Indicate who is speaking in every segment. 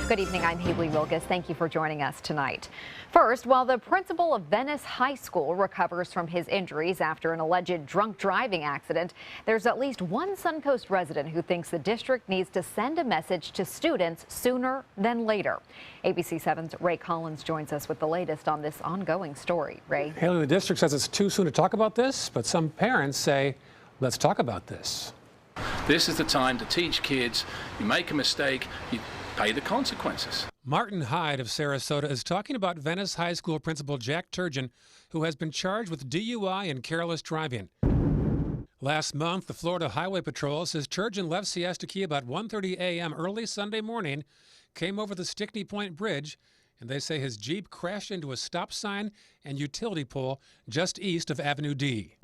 Speaker 1: Good evening, I'm Haley Wilgus. Thank you for joining us tonight. First, while the principal of Venice High School recovers from his injuries after an alleged drunk driving accident, there's at least one Suncoast resident who thinks the district needs to send a message to students sooner than later. ABC 7's Ray Collins joins us with the latest on this ongoing story. Ray.
Speaker 2: Haley, the district says it's too soon to talk about this, but some parents say, let's talk about this.
Speaker 3: This is the time to teach kids, you make a mistake, you pay the consequences.
Speaker 2: Martin Hyde of Sarasota is talking about Venice High School principal Jack Turgeon, who has been charged with DUI and careless driving. Last month, the Florida Highway Patrol says Turgeon left Siesta Key about 1:30 a.m. early Sunday morning, came over the Stickney Point Bridge, and they say his Jeep crashed into a stop sign and utility pole just east of Avenue D.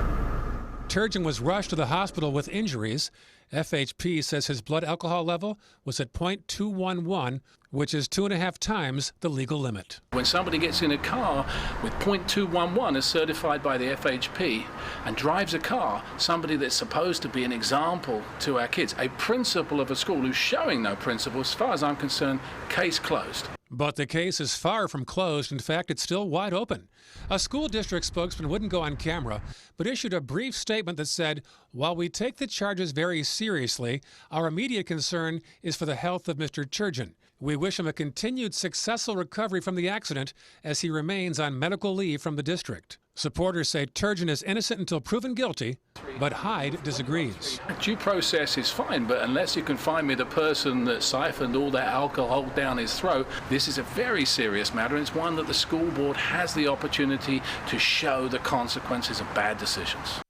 Speaker 2: Turgeon was rushed to the hospital with injuries. FHP says his blood alcohol level was at .211, which is 2.5 times the legal limit.
Speaker 3: When somebody gets in a car with .211 as certified by the FHP and drives a car, somebody that's supposed to be an example to our kids, a principal of a school who's showing no principle, as far as I'm concerned, case closed.
Speaker 2: But the case is far from closed. In fact, it's still wide open. A school district spokesman wouldn't go on camera, but issued a brief statement that said, while we take the charges very seriously, our immediate concern is for the health of Mr. Turgeon. We wish him a continued successful recovery from the accident as he remains on medical leave from the district. Supporters say Turgeon is innocent until proven guilty, but Hyde disagrees.
Speaker 3: Due process is fine, but unless you can find me the person that siphoned all that alcohol down his throat, this is a very serious matter, and it's one that the school board has the opportunity to show the consequences of bad decisions.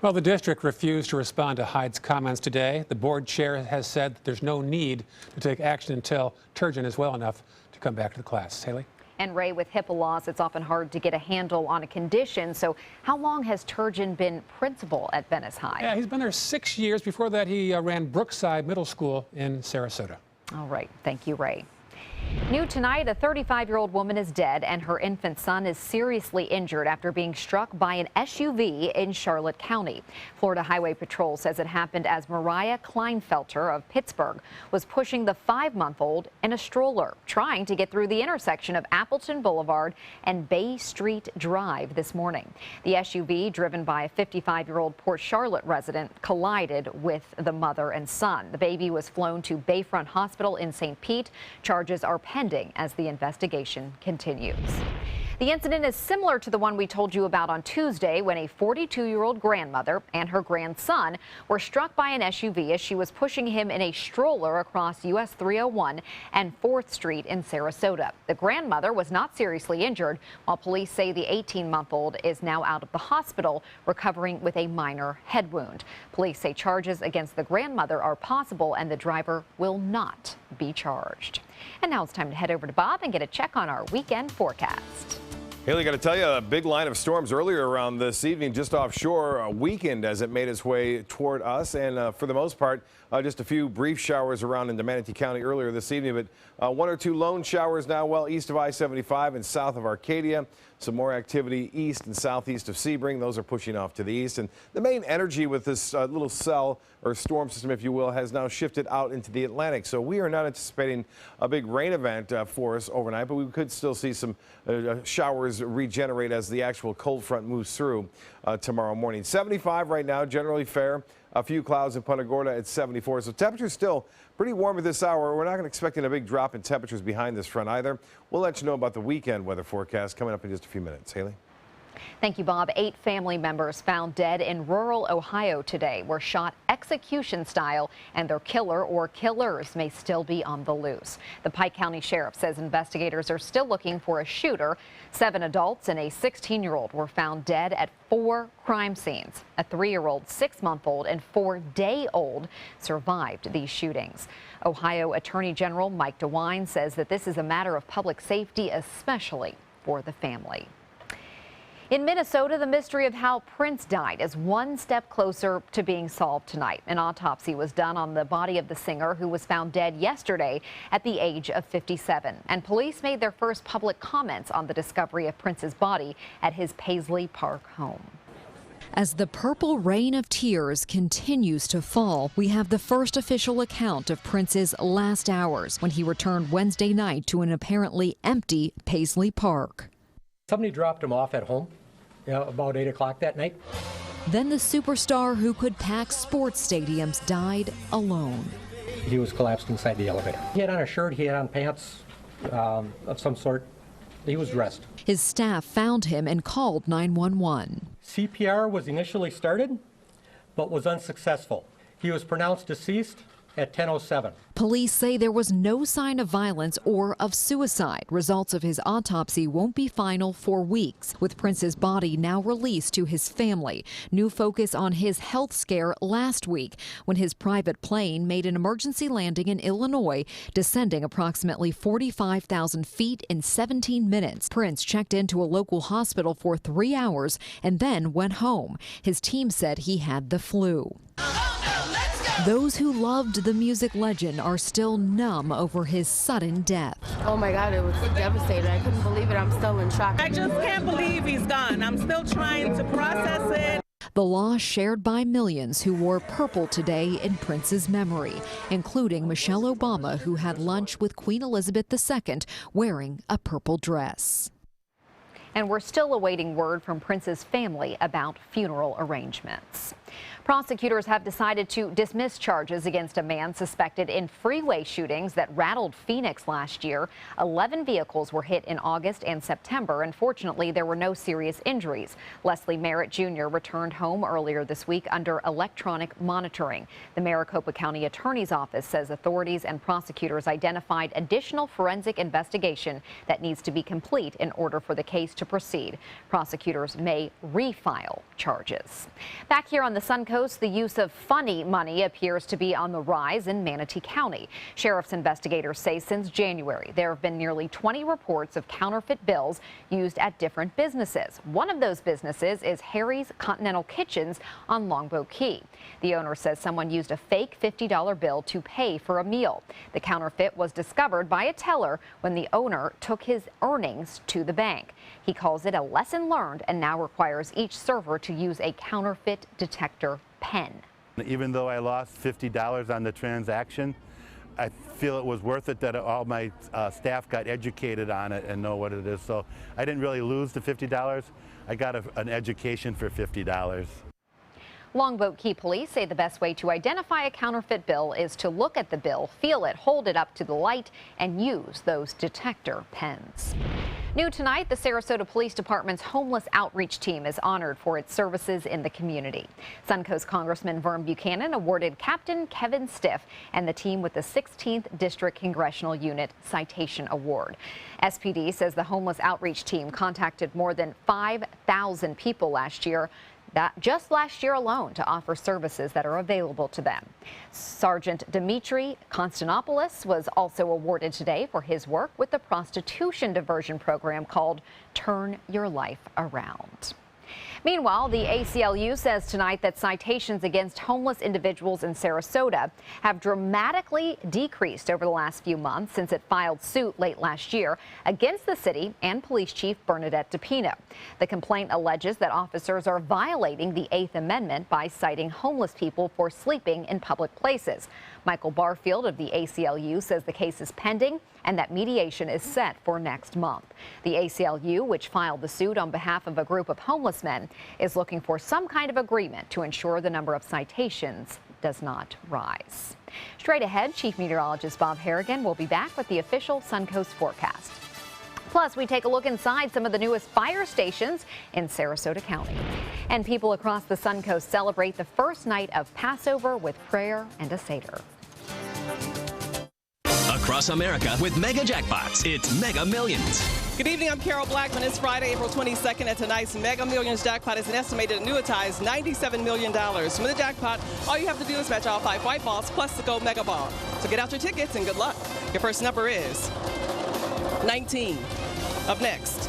Speaker 2: Well, the district refused to respond to Hyde's comments today. The board chair has said that there's no need to take action until Turgeon is well enough to come back to the class. Haley?
Speaker 1: And Ray, with HIPAA laws, it's often hard to get a handle on a condition. So how long has Turgeon been principal at Venice High?
Speaker 2: Yeah, he's been there 6 years. Before that, he ran Brookside Middle School in Sarasota.
Speaker 1: All right. Thank you, Ray. New tonight, a 35-year-old woman is dead and her infant son is seriously injured after being struck by an SUV in Charlotte County. Florida Highway Patrol says it happened as Mariah Kleinfelter of Pittsburgh was pushing the 5-month-old in a stroller, trying to get through the intersection of Appleton Boulevard and Bay Street Drive this morning. The SUV, driven by a 55-year-old Port Charlotte resident, collided with the mother and son. The baby was flown to Bayfront Hospital in St. Pete. Charges are pending as the investigation continues. The incident is similar to the one we told you about on Tuesday when a 42-year-old grandmother and her grandson were struck by an SUV as she was pushing him in a stroller across US 301 and 4th Street in Sarasota. The grandmother was not seriously injured, while police say the 18-month-old is now out of the hospital recovering with a minor head wound. Police say charges against the grandmother are possible and the driver will not be charged. And now it's time to head over to Bob and get a check on our weekend forecast.
Speaker 4: Haley, got to tell you, a big line of storms earlier around this evening just offshore, a weekend as it made its way toward us. And for the most part, just a few brief showers around into Manatee County earlier this evening. But 1 or 2 lone showers now well east of I-75 and south of Arcadia. Some more activity east and southeast of Sebring. Those are pushing off to the east. And the main energy with this little cell or storm system, if you will, has now shifted out into the Atlantic. So we are not anticipating a big rain event for us overnight, but we could still see some showers regenerate as the actual cold front moves through tomorrow morning. 75 right now, generally fair. A few clouds in Punta Gorda at 74. So temperatures still pretty warm at this hour. We're not expecting a big drop in temperatures behind this front either. We'll let you know about the weekend weather forecast coming up in just a few minutes. Haley?
Speaker 1: Thank you, Bob. 8 family members found dead in rural Ohio today were shot execution style, and their killer or killers may still be on the loose. The Pike County Sheriff says investigators are still looking for a shooter. 7 adults and a 16-year-old were found dead at 4 crime scenes. A 3-year-old, 6-month-old, and 4-day-old survived these shootings. Ohio Attorney General Mike DeWine says that this is a matter of public safety, especially for the family. In Minnesota, the mystery of how Prince died is one step closer to being solved tonight. An autopsy was done on the body of the singer, who was found dead yesterday at the age of 57. And police made their first public comments on the discovery of Prince's body at his Paisley Park home.
Speaker 5: As the purple rain of tears continues to fall, we have the first official account of Prince's last hours when he returned Wednesday night to an apparently empty Paisley Park.
Speaker 6: Somebody dropped him off at home about 8 o'clock that night.
Speaker 5: Then the superstar who could pack sports stadiums died alone.
Speaker 6: He was collapsed inside the elevator. He had on a shirt, he had on pants of some sort. He was dressed.
Speaker 5: His staff found him and called 911.
Speaker 6: CPR was initially started, but was unsuccessful. He was pronounced deceased at 10:07.
Speaker 5: Police say there was no sign of violence or of suicide. Results of his autopsy won't be final for weeks, with Prince's body now released to his family. New focus on his health scare last week when his private plane made an emergency landing in Illinois, descending approximately 45,000 feet in 17 minutes. Prince checked into a local hospital for 3 hours and then went home. His team said he had the flu. Those who loved the music legend are still numb over his sudden death.
Speaker 7: Oh my God, it was devastating. I couldn't believe it. I'm still in shock.
Speaker 8: I just can't believe he's gone. I'm still trying to process it.
Speaker 5: The loss shared by millions who wore purple today in Prince's memory, including Michelle Obama, who had lunch with Queen Elizabeth II wearing a purple dress.
Speaker 1: And we're still awaiting word from Prince's family about funeral arrangements. Prosecutors have decided to dismiss charges against a man suspected in freeway shootings that rattled Phoenix last year. 11 vehicles were hit in August and September, and fortunately there were no serious injuries. Leslie Merritt Jr. returned home earlier this week under electronic monitoring. The Maricopa County Attorney's Office says authorities and prosecutors identified additional forensic investigation that needs to be complete in order for the case to proceed. Prosecutors may refile charges. Back here on the Suncoast, the use of funny money appears to be on the rise in Manatee County. Sheriff's investigators say since January, there have been nearly 20 reports of counterfeit bills used at different businesses. One of those businesses is Harry's Continental Kitchens on Longboat Key. The owner says someone used a fake $50 bill to pay for a meal. The counterfeit was discovered by a teller when the owner took his earnings to the bank. He calls it a lesson learned and now requires each server to use a counterfeit detector pen.
Speaker 9: Even though I lost $50 on the transaction, I feel it was worth it that all my staff got educated on it and know what it is. So I didn't really lose the $50. I got an education for $50.
Speaker 1: Longboat Key police say the best way to identify a counterfeit bill is to look at the bill, feel it, hold it up to the light, and use those detector pens. New tonight, the Sarasota Police Department's homeless outreach team is honored for its services in the community. Suncoast Congressman Vern Buchanan awarded Captain Kevin Stiff and the team with the 16th District Congressional Unit Citation Award. SPD says the homeless outreach team contacted more than 5,000 people last year. Just last year alone, to offer services that are available to them. Sergeant Dimitri Konstantinopoulos was also awarded today for his work with the prostitution diversion program called Turn Your Life Around. Meanwhile, the ACLU says tonight that citations against homeless individuals in Sarasota have dramatically decreased over the last few months since it filed suit late last year against the city and Police Chief Bernadette DePino. The complaint alleges that officers are violating the 8th Amendment by citing homeless people for sleeping in public places. Michael Barfield of the ACLU says the case is pending and that mediation is set for next month. The ACLU, which filed the suit on behalf of a group of homeless men, is looking for some kind of agreement to ensure the number of citations does not rise. Straight ahead, Chief Meteorologist Bob Harrigan will be back with the official Suncoast forecast. Plus, we take a look inside some of the newest fire stations in Sarasota County. And people across the Suncoast celebrate the first night of Passover with prayer and a Seder.
Speaker 10: Across America with Mega Jackpots, it's Mega Millions.
Speaker 8: Good evening, I'm Carol Blackman. It's Friday, April 22nd, and tonight's Mega Millions jackpot is an estimated annuitized $97 million. From the jackpot, all you have to do is match all 5 white balls plus the gold mega ball. So get out your tickets and good luck. Your first number is 19. Up next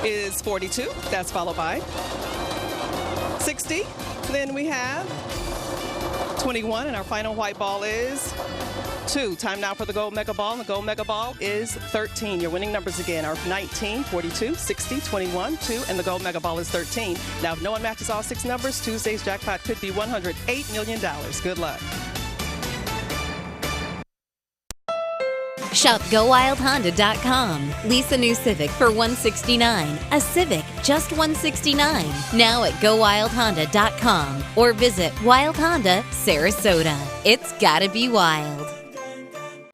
Speaker 8: is 42. That's followed by 60. Then we have 21, and our final white ball is 2. Time now for the Gold Mega Ball. The Gold Mega Ball is 13. Your winning numbers again are 19, 42, 60, 21, 2, and the Gold Mega Ball is 13. Now, if no one matches all 6 numbers, Tuesday's jackpot could be $108 million. Good luck.
Speaker 11: Shop GoWildHonda.com. Lease a new Civic for $169. A Civic, just $169. Now at GoWildHonda.com or visit Wild Honda Sarasota. It's gotta be wild.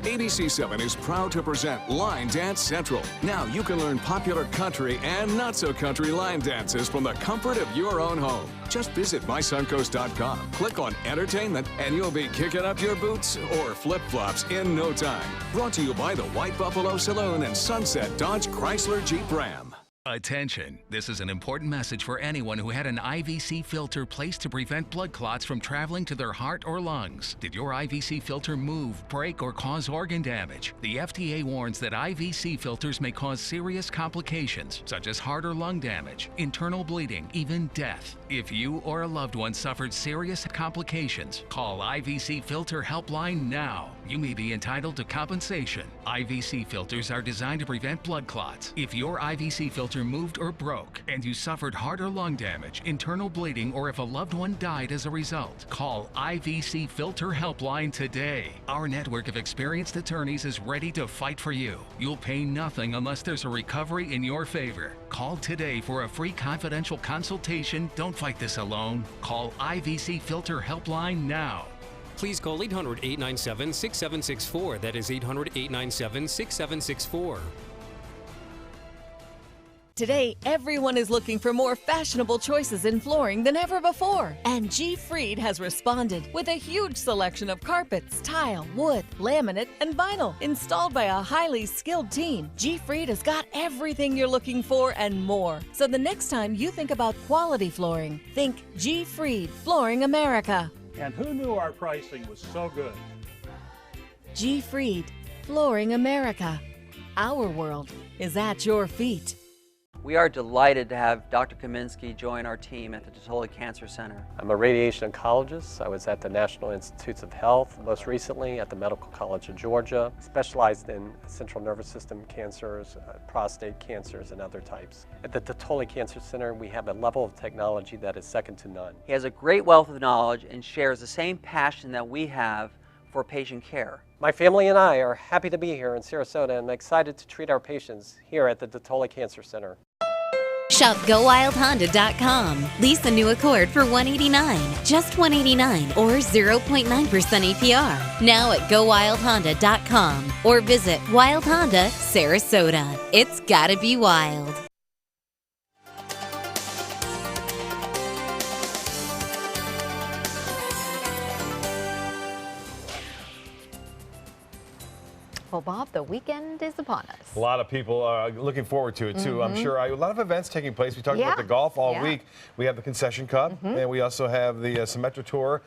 Speaker 12: ABC7 is proud to present Line Dance Central. Now you can learn popular country and not-so-country line dances from the comfort of your own home. Just visit mysuncoast.com, click on Entertainment, and you'll be kicking up your boots or flip-flops in no time. Brought to you by the White Buffalo Saloon and Sunset Dodge Chrysler Jeep Ram.
Speaker 13: Attention! This is an important message for anyone who had an IVC filter placed to prevent blood clots from traveling to their heart or lungs. Did your IVC filter move, break, or cause organ damage? The FDA warns that IVC filters may cause serious complications, such as heart or lung damage, internal bleeding, even death. If you or a loved one suffered serious complications, call IVC Filter Helpline now. You may be entitled to compensation. IVC filters are designed to prevent blood clots. If your IVC filter moved or broke and you suffered heart or lung damage, internal bleeding, or if a loved one died as a result, call IVC Filter Helpline today. Our network of experienced attorneys is ready to fight for you. You'll pay nothing unless there's a recovery in your favor. Call today for a free confidential consultation. Don't fight this alone. Call IVC Filter Helpline now.
Speaker 14: Please call 800-897-6764. That is 800-897-6764.
Speaker 15: Today, everyone is looking for more fashionable choices in flooring than ever before. And G. Fried has responded with a huge selection of carpets, tile, wood, laminate, and vinyl. Installed by a highly skilled team, G. Fried has got everything you're looking for and more. So the next time you think about quality flooring, think G. Fried Flooring America.
Speaker 16: And who knew our pricing was so good?
Speaker 15: G. Fried Flooring America. Our world is at your feet.
Speaker 17: We are delighted to have Dr. Kaminsky join our team at the Totola Cancer Center.
Speaker 18: I'm a radiation oncologist. I was at the National Institutes of Health, most recently at the Medical College of Georgia, specialized in central nervous system cancers, prostate cancers, and other types. At the Totola Cancer Center, we have a level of technology that is second to none.
Speaker 17: He has a great wealth of knowledge and shares the same passion that we have for patient care.
Speaker 18: My family and I are happy to be here in Sarasota and excited to treat our patients here at the Totola Cancer Center.
Speaker 11: Shop GoWildHonda.com. Lease a new Accord for $189, just $189, or 0.9% APR. Now at GoWildHonda.com or visit Wild Honda Sarasota. It's gotta be wild.
Speaker 1: Well, Bob, the weekend is upon us.
Speaker 4: A lot of people are looking forward to it, too. I'm sure. A lot of events taking place. We talked about the golf all week. We have the Concession Cup, and we also have the Symetra Tour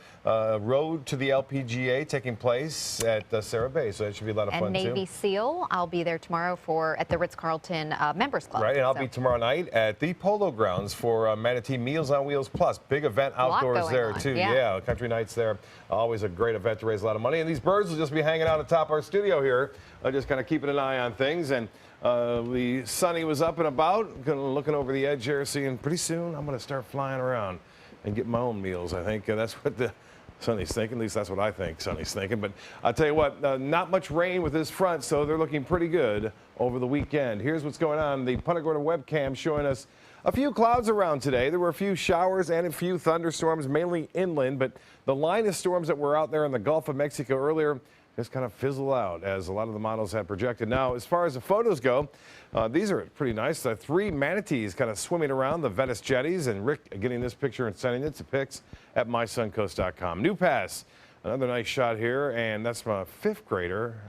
Speaker 4: Road to the LPGA taking place at Sarah Bay. So that should be a lot of fun, too.
Speaker 1: And Navy SEAL, I'll be there tomorrow at the Ritz-Carlton Members Club.
Speaker 4: Right, and I'll be tomorrow night at the Polo Grounds for Manatee Meals on Wheels Plus. Big event outdoors there, too. Yeah, country nights there. Always a great event to raise a lot of money. And these birds will just be hanging out atop our studio here. Just kind of keeping an eye on things, and the Sunny was up and about, looking over the edge here, seeing pretty soon I'm going to start flying around and get my own meals. I think that's what the Sunny's thinking. At least that's what I think Sunny's thinking. But I'll tell you what, not much rain with this front, so they're looking pretty good over the weekend. Here's what's going on. The Punta Gorda webcam showing us a few clouds around today. There were a few showers and a few thunderstorms, mainly inland, but the line of storms that were out there in the Gulf of Mexico earlier just kind of fizzle out as a lot of the models had projected. Now, as far as the photos go, these are pretty nice. 3 manatees kind of swimming around the Venice jetties, and Rick getting this picture and sending it to pics at mysuncoast.com. New Pass, another nice shot here, and that's my 5th grader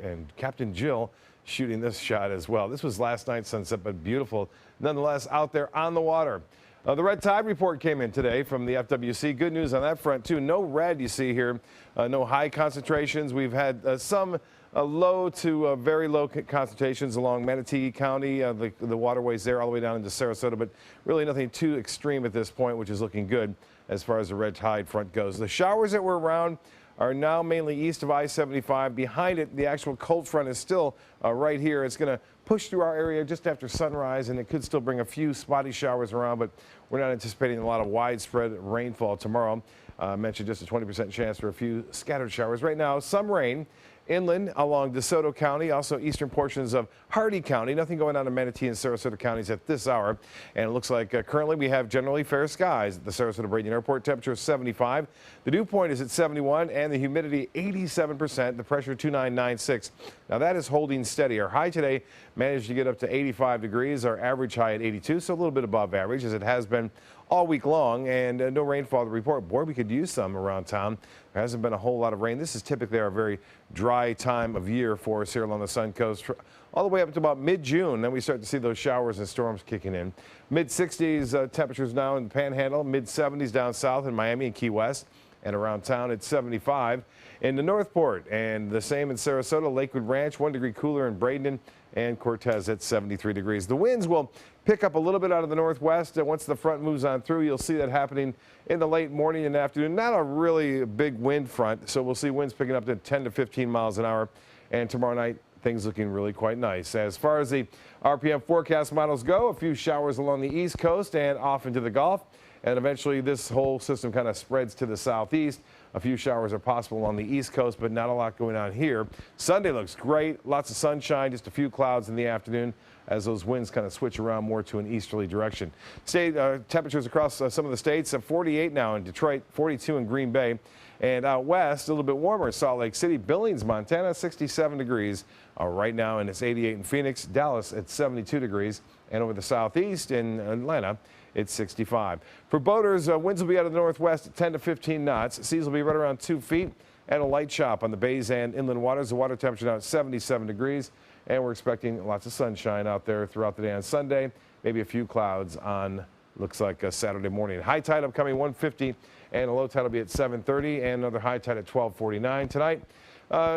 Speaker 4: and Captain Jill shooting this shot as well. This was last night's sunset, but beautiful nonetheless out there on the water. The red tide report came in today from the FWC. Good news on that front, too. No red, you see here. No high concentrations. We've had some low to very low concentrations along Manatee County, the waterways there all the way down into Sarasota, but really nothing too extreme at this point, which is looking good as far as the red tide front goes. The showers that were around are now mainly east of I-75. Behind it, the actual cold front is still right here. It's going to push through our area just after sunrise, and it could still bring a few spotty showers around, but we're not anticipating a lot of widespread rainfall tomorrow. I mentioned just a 20% chance for a few scattered showers. Right now, some rain inland along DeSoto County, also eastern portions of Hardee County. Nothing going on in Manatee and Sarasota counties at this hour. And it looks like currently we have generally fair skies at the Sarasota Braden Airport. Temperature is 75. The dew point is at 71 and the humidity 87%. The pressure 2996. Now that is holding steady. Our high today managed to get up to 85 degrees. Our average high at 82, so a little bit above average as it has been all week long, and no rainfall to report. Boy, we could use some around town. There hasn't been a whole lot of rain. This is typically our very dry time of year for us here along the Sun Coast, all the way up to about mid-June. Then we start to see those showers and storms kicking in. Mid-60s temperatures now in the Panhandle, mid-70s down south in Miami and Key West, and around town it's 75 in the Northport, and the same in Sarasota, Lakewood Ranch, 1 degree cooler in Bradenton, and Cortez at 73 degrees. The winds will pick up a little bit out of the northwest. Once the front moves on through, you'll see that happening in the late morning and afternoon. Not a really big wind front, so we'll see winds picking up to 10 to 15 miles an hour. And tomorrow night, things looking really quite nice. As far as the RPM forecast models go, a few showers along the east coast and off into the Gulf. And eventually this whole system kind of spreads to the southeast. A few showers are possible along the east coast, but not a lot going on here. Sunday looks great. Lots of sunshine, just a few clouds in the afternoon as those winds kind of switch around more to an easterly direction. State temperatures across some of the states, 48 now in Detroit, 42 in Green Bay. And out west, a little bit warmer in Salt Lake City, Billings, Montana, 67 degrees right now, and it's 88 in Phoenix, Dallas at 72 degrees. And over the southeast in Atlanta, it's 65. For boaters, winds will be out of the northwest at 10 to 15 knots. Seas will be right around 2 feet and a light chop on the bays and inland waters. The water temperature now at 77 degrees, and we're expecting lots of sunshine out there throughout the day on Sunday. Maybe a few clouds on, looks like a Saturday morning. High tide upcoming 1:50, and a low tide will be at 7:30, and another high tide at 12:49 tonight.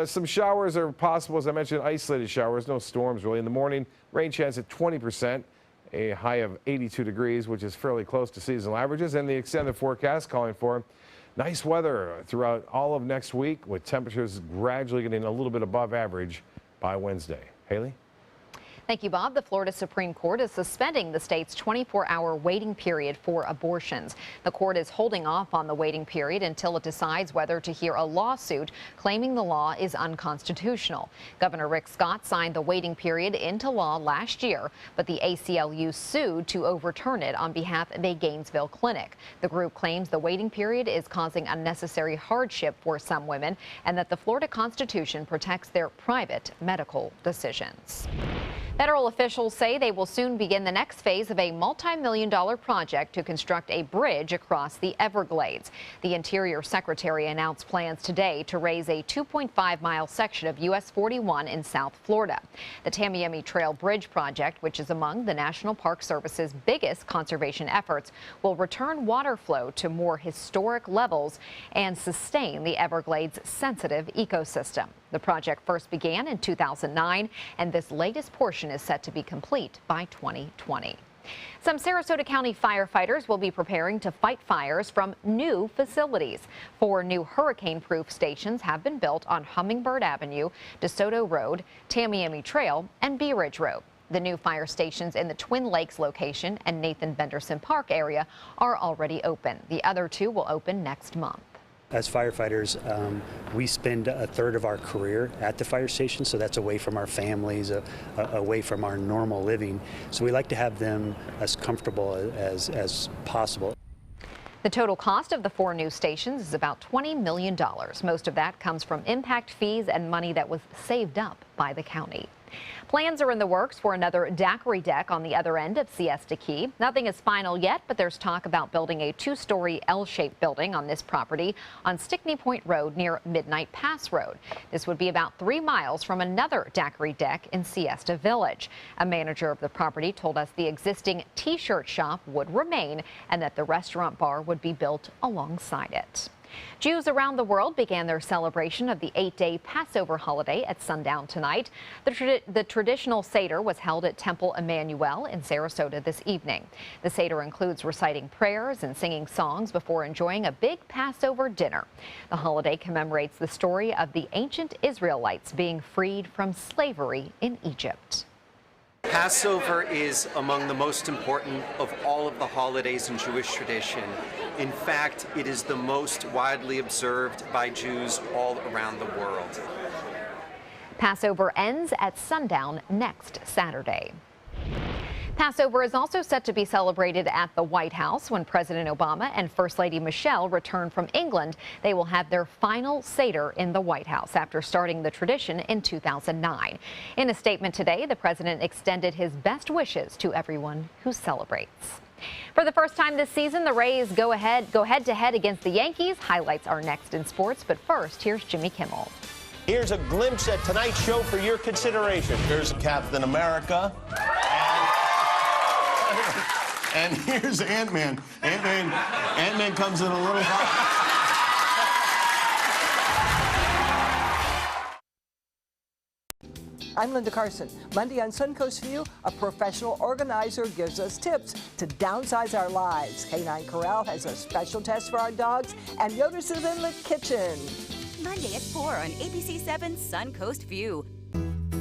Speaker 4: Some showers are possible, as I mentioned, isolated showers, no storms really in the morning. Rain chance at 20%. A high of 82 degrees, which is fairly close to seasonal averages, and the extended forecast calling for nice weather throughout all of next week, with temperatures gradually getting a little bit above average by Wednesday. Haley?
Speaker 1: Thank you, Bob. The Florida Supreme Court is suspending the state's 24-hour waiting period for abortions. The court is holding off on the waiting period until it decides whether to hear a lawsuit claiming the law is unconstitutional. Governor Rick Scott signed the waiting period into law last year, but the ACLU sued to overturn it on behalf of a Gainesville clinic. The group claims the waiting period is causing unnecessary hardship for some women and that the Florida Constitution protects their private medical decisions. Federal officials say they will soon begin the next phase of a multi-million-dollar project to construct a bridge across the Everglades. The Interior Secretary announced plans today to raise a 2.5-mile section of US 41 in South Florida. The Tamiami Trail Bridge project, which is among the National Park Service's biggest conservation efforts, will return water flow to more historic levels and sustain the Everglades' sensitive ecosystem. The project first began in 2009, and this latest portion is set to be complete by 2020. Some Sarasota County firefighters will be preparing to fight fires from new facilities. 4 new hurricane-proof stations have been built on Hummingbird Avenue, DeSoto Road, Tamiami Trail, and Bee Ridge Road. The new fire stations in the Twin Lakes location and Nathan Benderson Park area are already open. The other 2 will open next month.
Speaker 14: As firefighters, we spend a third of our career at the fire station, so that's away from our families, away from our normal living. So we like to have them as comfortable as possible.
Speaker 1: The total cost of the 4 new stations is about $20 million. Most of that comes from impact fees and money that was saved up by the county. Plans are in the works for another daiquiri deck on the other end of Siesta Key. Nothing is final yet, but there's talk about building a 2-story L-shaped building on this property on Stickney Point Road near Midnight Pass Road. This would be about 3 miles from another daiquiri deck in Siesta Village. A manager of the property told us the existing T-shirt shop would remain and that the restaurant bar would be built alongside it. Jews around the world began their celebration of the 8-day Passover holiday at sundown tonight. The traditional Seder was held at Temple Emmanuel in Sarasota this evening. The Seder includes reciting prayers and singing songs before enjoying a big Passover dinner. The holiday commemorates the story of the ancient Israelites being freed from slavery in Egypt.
Speaker 19: Passover is among the most important of all of the holidays in Jewish tradition. In fact, it is the most widely observed by Jews all around the world.
Speaker 1: Passover ends at sundown next Saturday. Passover is also set to be celebrated at the White House when President Obama and First Lady Michelle return from England. They will have their final Seder in the White House after starting the tradition in 2009. In a statement today, the president extended his best wishes to everyone who celebrates. For the first time this season, the Rays go head-to-head against the Yankees. Highlights are next in sports, but first, here's Jimmy Kimmel.
Speaker 20: Here's a glimpse at tonight's show for your consideration. Here's Captain America. And here's Ant-Man. Ant-Man comes in a little hot.
Speaker 21: I'm Linda Carson. Monday on Suncoast View, a professional organizer gives us tips to downsize our lives. Canine Corral has a special test for our dogs, and Yoda's is in the kitchen.
Speaker 22: Monday at 4 on ABC7 Suncoast View.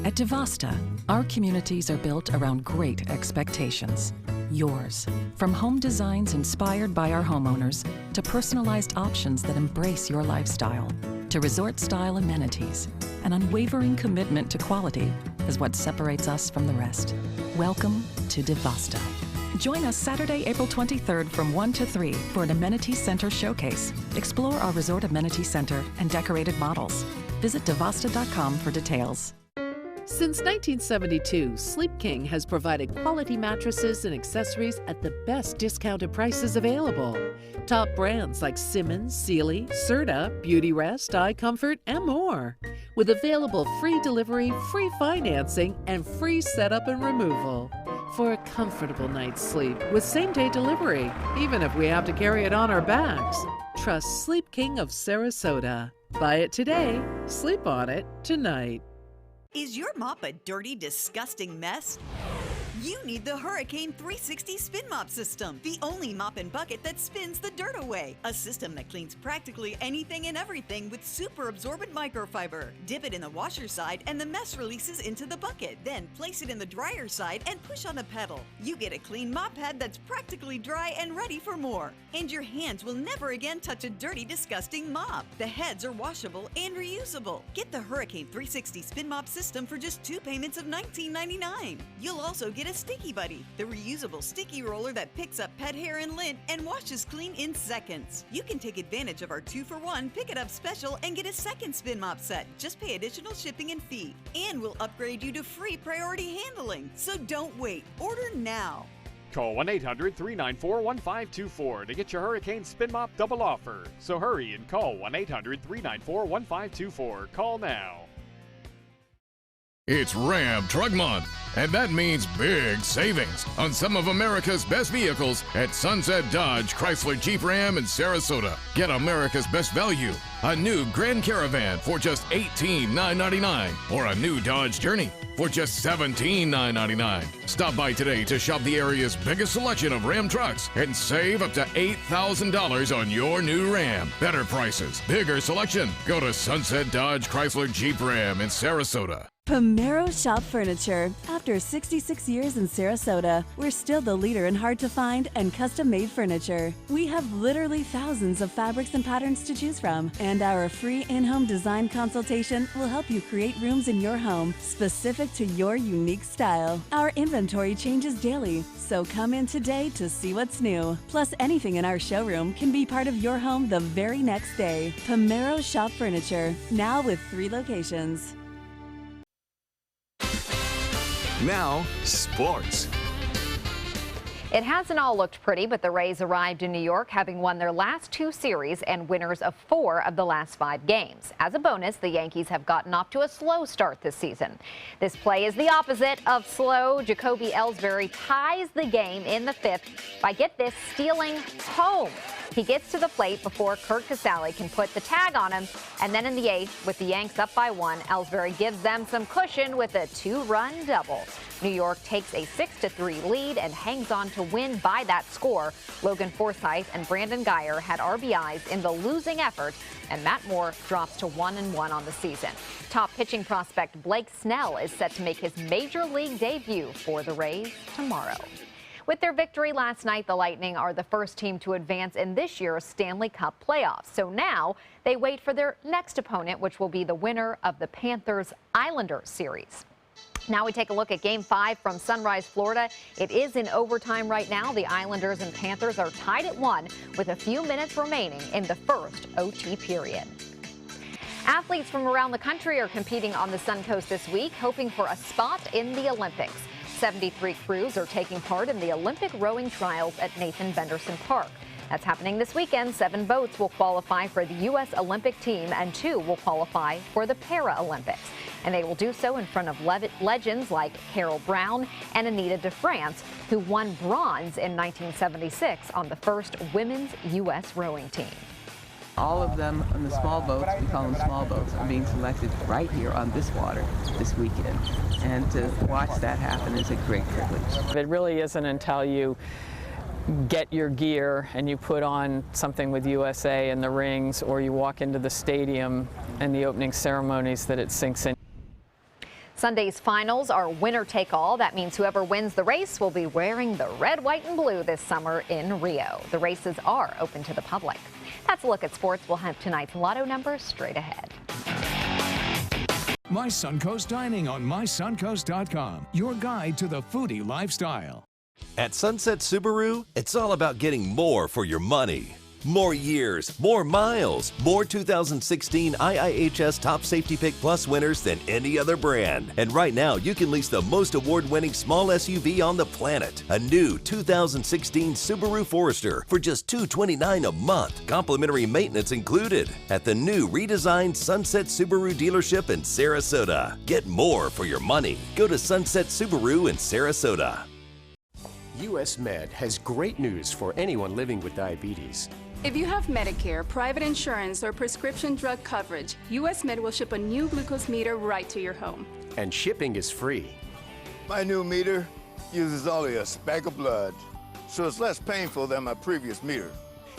Speaker 23: At Devasta, our communities are built around great expectations. Yours. From home designs inspired by our homeowners to personalized options that embrace your lifestyle to resort-style amenities. An unwavering commitment to quality is what separates us from the rest. Welcome to Devasta. Join us Saturday, April 23rd from 1 to 3 for an Amenity Center showcase. Explore our resort amenity center and decorated models. Visit Devasta.com for details.
Speaker 24: Since 1972, Sleep King has provided quality mattresses and accessories at the best discounted prices available. Top brands like Simmons, Sealy, Serta, Beautyrest, iComfort, and more. With available free delivery, free financing, and free setup and removal. For a comfortable night's sleep with same-day delivery, even if we have to carry it on our backs. Trust Sleep King of Sarasota. Buy it today, sleep on it tonight.
Speaker 22: Is your mop a dirty, disgusting mess? You need the Hurricane 360 Spin Mop System, the only mop and bucket that spins the dirt away. A system that cleans practically anything and everything with super absorbent microfiber. Dip it in the washer side and the mess releases into the bucket. Then place it in the dryer side and push on a pedal. You get a clean mop pad that's practically dry and ready for more. And your hands will never again touch a dirty, disgusting mop. The heads are washable and reusable. Get the Hurricane 360 Spin Mop System for just 2 payments of $19.99. You'll also get a Sticky Buddy, the reusable sticky roller that picks up pet hair and lint and washes clean in seconds. You can take advantage of our 2-for-1 Pick It Up special and get a second spin mop set. Just pay additional shipping and fee. And we'll upgrade you to free priority handling. So don't wait. Order now.
Speaker 25: Call 1-800-394-1524 to get your Hurricane Spin Mop double offer. So hurry and call 1-800-394-1524. Call now.
Speaker 26: It's Ram Truck Month, and that means big savings on some of America's best vehicles at Sunset Dodge Chrysler Jeep Ram in Sarasota. Get America's best value, a new Grand Caravan for just $18,999 or a new Dodge Journey for just $17,999. Stop by today to shop the area's biggest selection of Ram trucks and save up to $8,000 on your new Ram. Better prices, bigger selection. Go to Sunset Dodge Chrysler Jeep Ram in Sarasota.
Speaker 27: Pomero Shop Furniture. After 66 years in Sarasota, we're still the leader in hard-to-find and custom-made furniture. We have literally thousands of fabrics and patterns to choose from, and our free in-home design consultation will help you create rooms in your home specific to your unique style. Our inventory changes daily, so come in today to see what's new. Plus, anything in our showroom can be part of your home the very next day. Pomero Shop Furniture, now with 3 locations.
Speaker 12: Now, sports.
Speaker 1: It hasn't all looked pretty, but the Rays arrived in New York having won their last 2 series and winners of 4 of the last 5 games. As a bonus, the Yankees have gotten off to a slow start this season. This play is the opposite of slow. Jacoby Ellsbury ties the game in the 5th by, get this, stealing home. He gets to the plate before Curt Casali can put the tag on him, and then in the 8th, with the Yanks up by 1, Ellsbury gives them some cushion with a 2-run double. New York takes a 6-3 lead and hangs on to win by that score. Logan Forsythe and Brandon Guyer had RBIs in the losing effort, and Matt Moore drops to 1-1 on the season. Top pitching prospect Blake Snell is set to make his major league debut for the Rays tomorrow. With their victory last night, the Lightning are the first team to advance in this year's Stanley Cup playoffs. So now they wait for their next opponent, which will be the winner of the Panthers-Islanders series. Now we take a look at Game 5 from Sunrise, Florida. It is in overtime right now. The Islanders and Panthers are tied at 1 with a few minutes remaining in the first OT period. Athletes from around the country are competing on the Suncoast this week, hoping for a spot in the Olympics. 73 crews are taking part in the Olympic rowing trials at Nathan Benderson Park. That's happening this weekend. 7 boats will qualify for the U.S. Olympic team and 2 will qualify for the Paralympics. And they will do so in front of legends like Carol Brown and Anita DeFrance, who won bronze in 1976 on the first women's U.S. rowing team.
Speaker 2: All of them on the small boats, we call them small boats, are being selected right here on this water this weekend. And to watch that happen is a great privilege.
Speaker 3: It really isn't until you get your gear and you put on something with USA in the rings, or you walk into the stadium and the opening ceremonies, that it sinks in.
Speaker 1: Sunday's finals are winner take all. That means whoever wins the race will be wearing the red, white, and blue this summer in Rio. The races are open to the public. That's a look at sports. We'll have tonight's lotto numbers straight ahead.
Speaker 12: My Suncoast Dining on mysuncoast.com, your guide to the foodie lifestyle.
Speaker 5: At Sunset Subaru, it's all about getting more for your money. More years, more miles, more 2016 IIHS Top Safety Pick Plus winners than any other brand. And right now, you can lease the most award-winning small SUV on the planet. A new 2016 Subaru Forester for just $229 a month. Complimentary maintenance included at the new redesigned Sunset Subaru dealership in Sarasota. Get more for your money. Go to Sunset Subaru in Sarasota.
Speaker 6: US Med has great news for anyone living with diabetes.
Speaker 7: If you have Medicare, private insurance, or prescription drug coverage, US Med will ship a new glucose meter right to your home.
Speaker 6: And shipping is free.
Speaker 9: My new meter uses only a speck of blood, so it's less painful than my previous meter.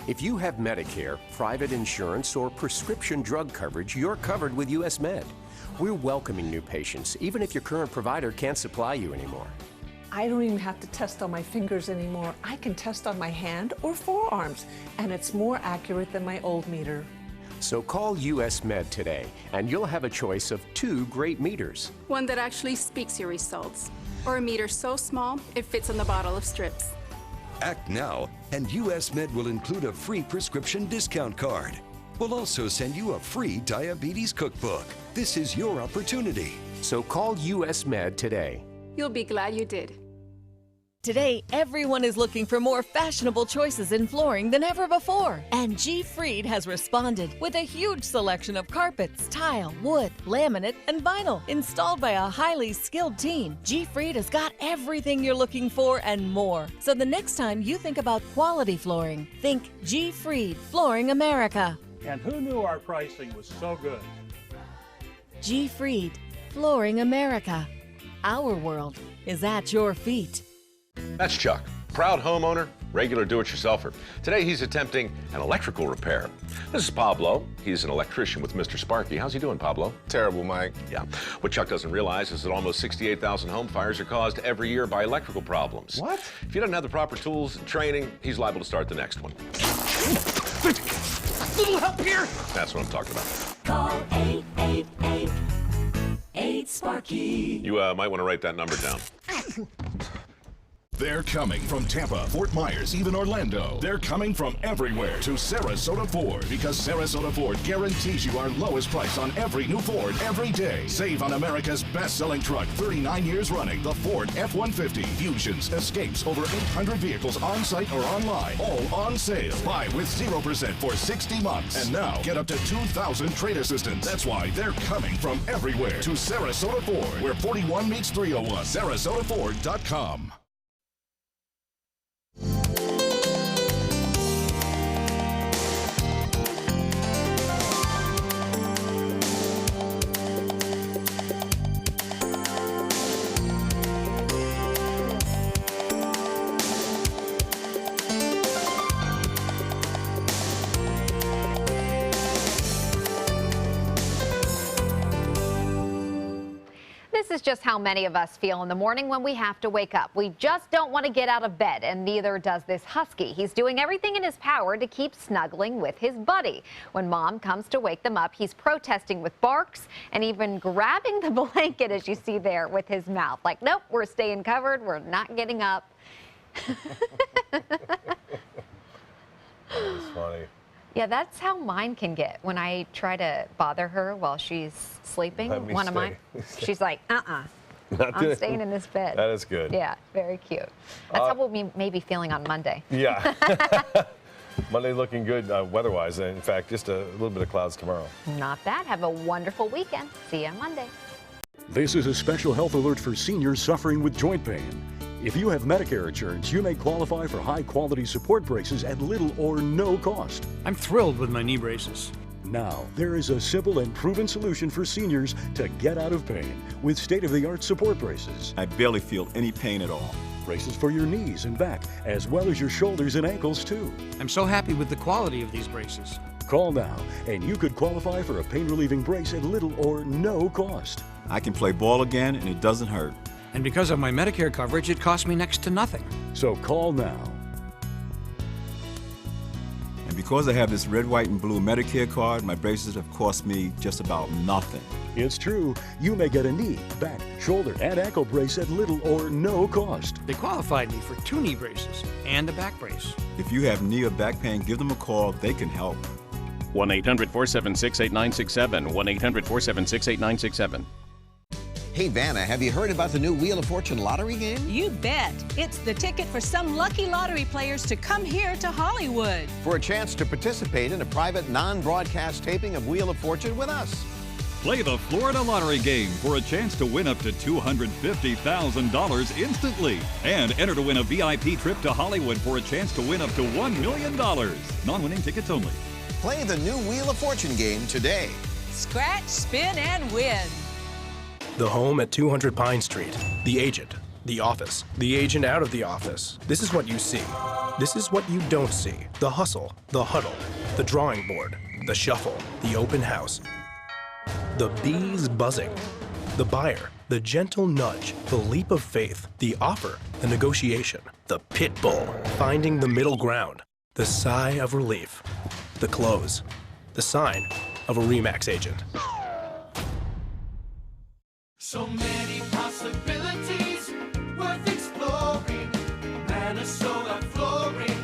Speaker 6: If you have Medicare, private insurance, or prescription drug coverage, you're covered with US Med. We're welcoming new patients, even if your current provider can't supply you anymore.
Speaker 10: I don't even have to test on my fingers anymore. I can test on my hand or forearms, and it's more accurate than my old meter.
Speaker 6: So call US Med today, and you'll have a choice of 2 great meters.
Speaker 7: One that actually speaks your results, or a meter so small it fits on the bottle of strips.
Speaker 28: Act now, and US Med will include a free prescription discount card. We'll also send you a free diabetes cookbook. This is your opportunity.
Speaker 6: So call US Med today.
Speaker 7: You'll be glad you did.
Speaker 15: Today, everyone is looking for more fashionable choices in flooring than ever before. And G. Fried has responded with a huge selection of carpets, tile, wood, laminate, and vinyl. Installed by a highly skilled team, G. Fried has got everything you're looking for and more. So the next time you think about quality flooring, think G. Fried Flooring America.
Speaker 16: And who knew our pricing was so good?
Speaker 15: G. Fried Flooring America. Our world is at your feet.
Speaker 29: That's Chuck, proud homeowner, regular do-it-yourselfer. Today he's attempting an electrical repair. This is Pablo. He's an electrician with Mr. Sparky. How's he doing, Pablo?
Speaker 30: Terrible, Mike.
Speaker 29: Yeah. What Chuck doesn't realize is that almost 68,000 home fires are caused every year by electrical problems.
Speaker 30: What?
Speaker 29: If he doesn't have the proper tools and training, he's liable to start the next one.
Speaker 30: Little help here!
Speaker 29: That's what I'm talking about.
Speaker 31: Call 888-8-SPARKY.
Speaker 29: You might want to write that number down.
Speaker 12: They're coming from Tampa, Fort Myers, even Orlando. They're coming from everywhere to Sarasota Ford because Sarasota Ford guarantees you our lowest price on every new Ford every day. Save on America's best-selling truck, 39 years running, the Ford F-150. Fusions, Escapes, over 800 vehicles on-site or online, all on sale. Buy with 0% for 60 months. And now, get up to 2,000 trade assistance. That's why they're coming from everywhere to Sarasota Ford, where 41 meets 301. SarasotaFord.com.
Speaker 1: This is just how many of us feel in the morning when we have to wake up. We just don't want to get out of bed, and neither does this husky. He's doing everything in his power to keep snuggling with his buddy. When mom comes to wake them up, he's protesting with barks and even grabbing the blanket, as you see there, with his mouth. Like, nope, we're staying covered. We're not getting up.
Speaker 4: That's funny.
Speaker 1: Yeah, that's how mine can get when I try to bother her while she's sleeping. One of mine, she's like, I'm staying in this bed.
Speaker 4: That is good.
Speaker 1: Yeah, very cute. That's how we'll may be feeling on Monday.
Speaker 4: Yeah. Monday looking good weather-wise. In fact, just a little bit of clouds tomorrow.
Speaker 1: Not bad. Have a wonderful weekend. See you on Monday.
Speaker 8: This is a special health alert for seniors suffering with joint pain. If you have Medicare insurance, you may qualify for high-quality support braces at little or no cost.
Speaker 11: I'm thrilled with my knee braces.
Speaker 8: Now, there is a simple and proven solution for seniors to get out of pain with state-of-the-art support braces.
Speaker 13: I barely feel any pain at all.
Speaker 8: Braces for your knees and back, as well as your shoulders and ankles, too.
Speaker 11: I'm so happy with the quality of these braces.
Speaker 8: Call now, and you could qualify for a pain-relieving brace at little or no cost.
Speaker 13: I can play ball again, and it doesn't hurt.
Speaker 11: And because of my Medicare coverage, it costs me next to nothing.
Speaker 8: So call now.
Speaker 13: And because I have this red, white, and blue Medicare card, my braces have cost me just about nothing.
Speaker 8: It's true. You may get a knee, back, shoulder, and ankle brace at little or no cost.
Speaker 11: They qualified me for 2 knee braces and a back brace.
Speaker 13: If you have knee or back pain, give them a call. They can help.
Speaker 14: 1-800-476-8967. 1-800-476-8967.
Speaker 17: Hey, Vanna, have you heard about the new Wheel of Fortune lottery game?
Speaker 18: You bet. It's the ticket for some lucky lottery players to come here to Hollywood.
Speaker 17: For a chance to participate in a private, non-broadcast taping of Wheel of Fortune with us.
Speaker 19: Play the Florida Lottery game for a chance to win up to $250,000 instantly. And enter to win a VIP trip to Hollywood for a chance to win up to $1 million. Non-winning tickets only.
Speaker 17: Play the new Wheel of Fortune game today.
Speaker 18: Scratch, spin, and win.
Speaker 20: The home at 200 Pine Street. The agent. The office. The agent out of the office. This is what you see. This is what you don't see. The hustle. The huddle. The drawing board. The shuffle. The open house. The bees buzzing. The buyer. The gentle nudge. The leap of faith. The offer. The negotiation. The pit bull. Finding the middle ground. The sigh of relief. The close. The sign of a RE/MAX agent. So many possibilities worth exploring. Minnesota Flooring.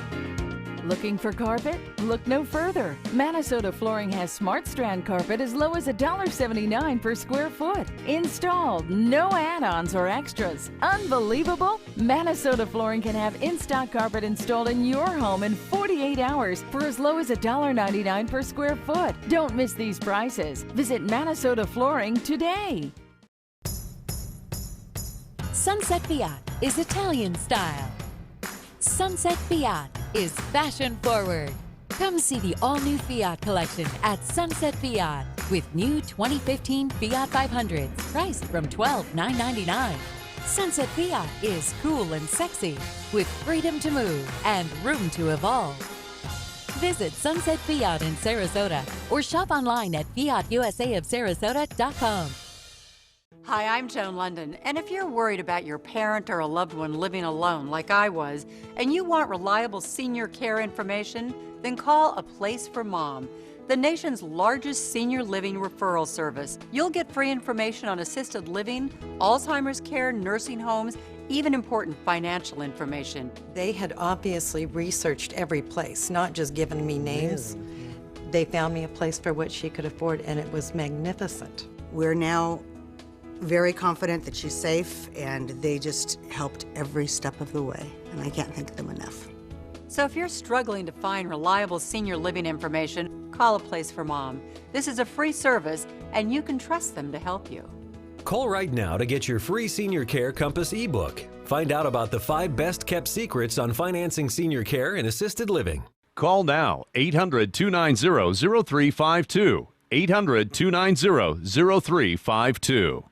Speaker 30: Looking for carpet? Look no further. Minnesota Flooring has Smart Strand carpet as low as $1.79 per square foot. Installed, no add-ons or extras. Unbelievable? Minnesota Flooring can have in-stock carpet installed in your home in 48 hours for as low as $1.99 per square foot. Don't miss these prices. Visit Minnesota Flooring today.
Speaker 31: Sunset Fiat is Italian style. Sunset Fiat is fashion forward. Come see the all-new Fiat collection at Sunset Fiat with new 2015 Fiat 500s priced from $12,999. Sunset Fiat is cool and sexy with freedom to move and room to evolve. Visit Sunset Fiat in Sarasota or shop online at fiatusaofsarasota.com.
Speaker 32: Hi, I'm Joan London, and if you're worried about your parent or a loved one living alone like I was, and you want reliable senior care information, then call A Place for Mom. the nation's largest senior living referral service. You'll get free information on assisted living, Alzheimer's care, nursing homes, even important financial information.
Speaker 2: They had obviously researched every place, not just given me names. They found me a place for what she could afford, and it was magnificent.
Speaker 3: We're now very confident that she's safe, and they just helped every step of the way, and I can't thank them enough.
Speaker 32: So if you're struggling to find reliable senior living information, call A Place for Mom. This is a free service, and you can trust them to help you.
Speaker 5: Call right now to get your free Senior Care Compass ebook. Find out about the 5 best-kept secrets on financing senior care and assisted living.
Speaker 9: Call now, 800-290-0352. 800-290-0352.